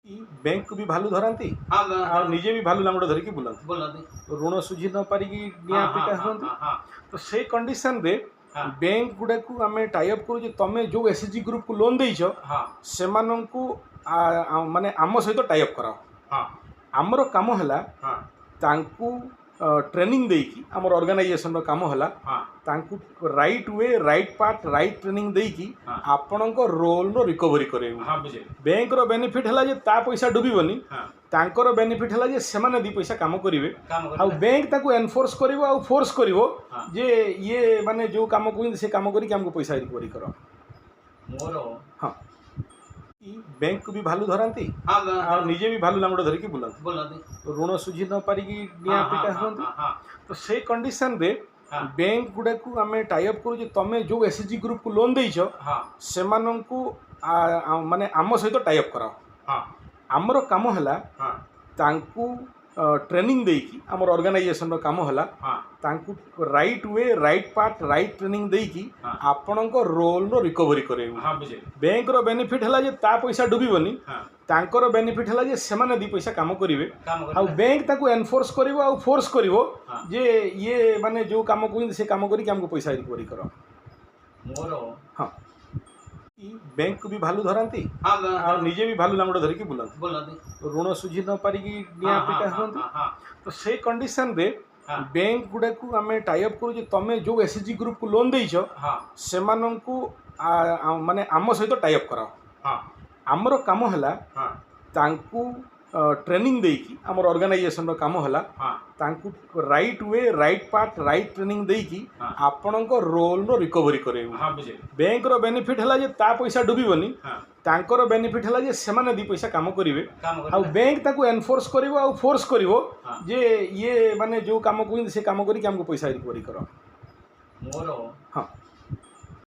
Bank को भी भालू धरती हाँ हाँ आ निजे भी भालू लांगड़ धरिकी बुलंती बोलती ऋण सुझी न पारिकी निया हाँ पिटा हाँ हुअନ୍ତି। हाँ हाँ तो से कंडीशन रे हाँ बैंक गुडा को आमे टाई अप करू जे तमे जो एसएचजी ग्रुप को लोन देइछो हाँ सेमानंकु माने आम सहित टाई अप कराओ। हाँ आमर काम हला हाँ तांकु ट्रेनिंग देकी आमर ऑर्गेनाइजेशन रो काम हला हाँ तांकु right way right part right training देकी हाँ आपणक रोल रो रिकवरी करेबु। हाँ बुझे बैंक रो बेनिफिट हला जे ता पैसा डुबिबनी हाँ तांकर बेनिफिट हला जे सेमाने दी पैसा काम करिवे काम आ करते बैंक ताकू एनफोर्स करिवो आ फोर्स करिवो हाँ जे ये माने जो काम कोइन से काम करी कि हमको पैसा रिकवरी करो। मोर हाँ बैंक को भी भालू धरती हाँ आ हाँ निजे भी भालू लांगड़ धरिकी बुलंती बोलती ऋण सुझी न पारिकी निया हाँ पिटा हाँ हुअନ୍ତି। हाँ हाँ तो से कंडीशन रे हाँ बैंक गुडा को आमे टाई अप करू जे तमे जो एसएचजी ग्रुप को लोन देइछो हाँ सेमानंकु माने आम सहित टाई अप कराओ। हाँ आमर काम हला हाँ तांकु ट्रेनिंग देकी आमर ऑर्गेनाइजेशन रो काम हला हाँ तांकु right way right part right training देकी हाँ आपणक रोल रो रिकवरी करेबु। हाँ बुझे बैंक रो बेनिफिट हला जे ता पैसा डुबिबनी हाँ तांकर बेनिफिट हला जे सेमाने दी पैसा काम करिवे काम आ करते बैंक ताकू एनफोर्स करिवो आ फोर्स करिवो हाँ जे ये माने जो काम कोइन से काम करी कि हमको पैसा रिकवरी करो। मोर हाँ बैंक को भी भालू धरती हाँ आ हाँ निजे भी भालू लांगड़ धरिकी बुलंती बोलती ऋण सुझी न पारिकी निया हाँ हाँ पिटा हाँ हुअନ୍ତି। हाँ हाँ तो से कंडीशन रे हाँ बैंक गुडा को आमे टाई अप करू जे तमे जो एसएचजी ग्रुप को लोन देइछो हाँ सेमानंकु माने आम सहित टाई अप कराओ। हाँ आमर काम हला हाँ तांकु ट्रेनिंग देकी आमर ऑर्गेनाइजेशन रो काम हला हाँ तांकु right way right part right training देकी हाँ आपणक रोल रो रिकवरी करेबु। हाँ बुझे बैंक रो बेनिफिट हला जे ता पैसा डुबिबनी हाँ तांकर बेनिफिट हला जे सेमाने दी पैसा काम करिवे काम आ करते बैंक ताकू एनफोर्स करिवो आ फोर्स करिवो हाँ जे ये माने जो काम कोइन से काम करी कि हमको पैसा रिकवरी करो। मोर हाँ